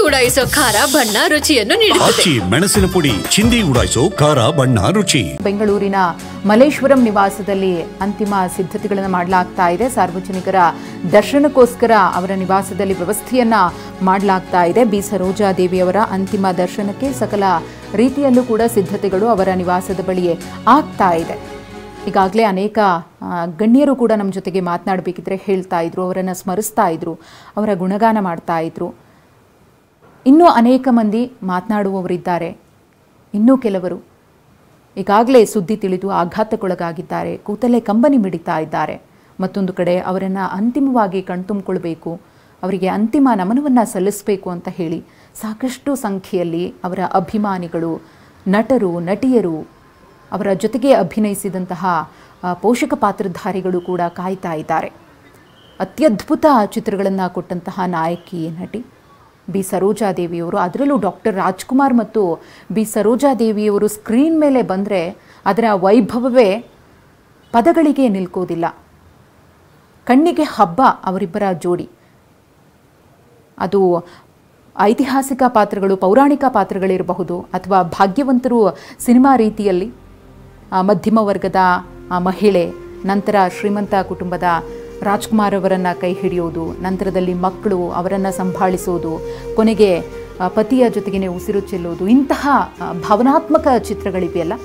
ಉಡಾಯಿಸೋ ಖಾರ ಬಣ್ಣ ರುಚಿಯನ್ನು ನೀಡುತ್ತದೆ. ಮೆಣಸಿನ ಪುಡಿ ಚಿಂದಿ ಉಡಾಯಿಸೋ ಖಾರ ಬಣ್ಣ ರುಚಿ. ಬೆಂಗಳೂರಿನ ಮಲ್ಲೇಶ್ವರಂ ನಿವಾಸದಲ್ಲಿ ಅಂತಿಮ ಸಿದ್ಧತೆಗಳನ್ನು ಮಾಡಲಾಗ್ತಾ ಇದೆ. ಸಾರ್ವಜನಿಕರ ದರ್ಶನಕ್ಕೋಸ್ಕರ ಅವರ ನಿವಾಸದಲ್ಲಿ ವ್ಯವಸ್ಥೆಯನ್ನ ಮಾಡಲಾಗ್ತಾ ಇದೆ. ಬಿ ಸರೋಜಾದೇವಿಯವರ ಅಂತಿಮ ದರ್ಶನಕ್ಕೆ ಸಕಲ ರೀತಿಯಲ್ಲೂ ಕೂಡ ಸಿದ್ಧತೆಗಳು ಅವರ ನಿವಾಸದ ಬಳಿಯೇ ಆಗ್ತಾ ಇದೆ. ಈಗಾಗಲೇ ಅನೇಕ ಗಣ್ಯರು ಕೂಡ ನಮ್ಮ ಜೊತೆಗೆ ಮಾತನಾಡಬೇಕಿದ್ರೆ ಹೇಳ್ತಾ ಇದ್ರು, ಅವರನ್ನು ಸ್ಮರಿಸ್ತಾ ಇದ್ರು, ಅವರ ಗುಣಗಾನ ಮಾಡ್ತಾ ಇದ್ರು. ಇನ್ನೂ ಅನೇಕ ಮಂದಿ ಮಾತನಾಡುವವರಿದ್ದಾರೆ. ಇನ್ನೂ ಕೆಲವರು ಈಗಾಗಲೇ ಸುದ್ದಿ ತಿಳಿದು ಆಘಾತಕ್ಕೊಳಗಾಗಿದ್ದಾರೆ, ಕೂತಲೇ ಕಂಬನಿ ಮಿಡಿತಾ ಇದ್ದಾರೆ. ಮತ್ತೊಂದು ಕಡೆ ಅವರನ್ನು ಅಂತಿಮವಾಗಿ ಕಣ್ತುಂಬಿಕೊಳ್ಬೇಕು, ಅವರಿಗೆ ಅಂತಿಮ ನಮನವನ್ನು ಸಲ್ಲಿಸಬೇಕು ಅಂತ ಹೇಳಿ ಸಾಕಷ್ಟು ಸಂಖ್ಯೆಯಲ್ಲಿ ಅವರ ಅಭಿಮಾನಿಗಳು, ನಟರು, ನಟಿಯರು, ಅವರ ಜೊತೆಗೆ ಅಭಿನಯಿಸಿದಂತಹ ಪೋಷಕ ಪಾತ್ರಧಾರಿಗಳು ಕೂಡ ಕಾಯ್ತಾ ಇದ್ದಾರೆ. ಅತ್ಯದ್ಭುತ ಚಿತ್ರಗಳನ್ನು ಕೊಟ್ಟಂತಹ ನಾಯಕಿ, ನಟಿ ಬಿ ಸರೋಜಾದೇವಿಯವರು, ಅದರಲ್ಲೂ ಡಾಕ್ಟರ್ ರಾಜ್ಕುಮಾರ್ ಮತ್ತು ಬಿ ಸರೋಜಾದೇವಿಯವರು ಸ್ಕ್ರೀನ್ ಮೇಲೆ ಬಂದರೆ ಅದರ ವೈಭವವೇ ಪದಗಳಿಗೆ ನಿಲ್ಕೋದಿಲ್ಲ. ಕಣ್ಣಿಗೆ ಹಬ್ಬ ಅವರಿಬ್ಬರ ಜೋಡಿ. ಅದು ಐತಿಹಾಸಿಕ ಪಾತ್ರಗಳು, ಪೌರಾಣಿಕ ಪಾತ್ರಗಳಿರಬಹುದು, ಅಥವಾ ಭಾಗ್ಯವಂತರು ಸಿನಿಮಾ ರೀತಿಯಲ್ಲಿ ಮಧ್ಯಮ ವರ್ಗದ ಮಹಿಳೆ, ನಂತರ ಶ್ರೀಮಂತ ಕುಟುಂಬದ ರಾಜ್ಕುಮಾರ್ ಅವರನ್ನು ಕೈ ಹಿಡಿಯೋದು, ನಂತರದಲ್ಲಿ ಮಕ್ಕಳು ಅವರನ್ನು ಸಂಭಾಳಿಸೋದು, ಕೊನೆಗೆ ಪತಿಯ ಜೊತೆಗೇ ಉಸಿರು ಚೆಲ್ಲೋದು, ಇಂತಹ ಭಾವನಾತ್ಮಕ ಚಿತ್ರಗಳಿವೆಯಲ್ಲ,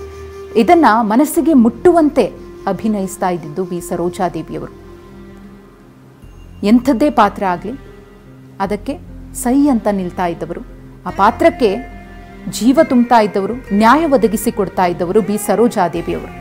ಇದನ್ನು ಮನಸ್ಸಿಗೆ ಮುಟ್ಟುವಂತೆ ಅಭಿನಯಿಸ್ತಾ ಇದ್ದಿದ್ದು ಬಿ ಸರೋಜಾದೇವಿಯವರು. ಎಂಥದ್ದೇ ಪಾತ್ರ ಆಗಲಿ ಅದಕ್ಕೆ ಸೈ ಅಂತ ನಿಲ್ತಾ ಇದ್ದವರು, ಆ ಪಾತ್ರಕ್ಕೆ ಜೀವ ತುಂಬ್ತಾ ಇದ್ದವರು, ನ್ಯಾಯ ಒದಗಿಸಿ ಕೊಡ್ತಾ ಇದ್ದವರು ಬಿ ಸರೋಜಾದೇವಿಯವರು.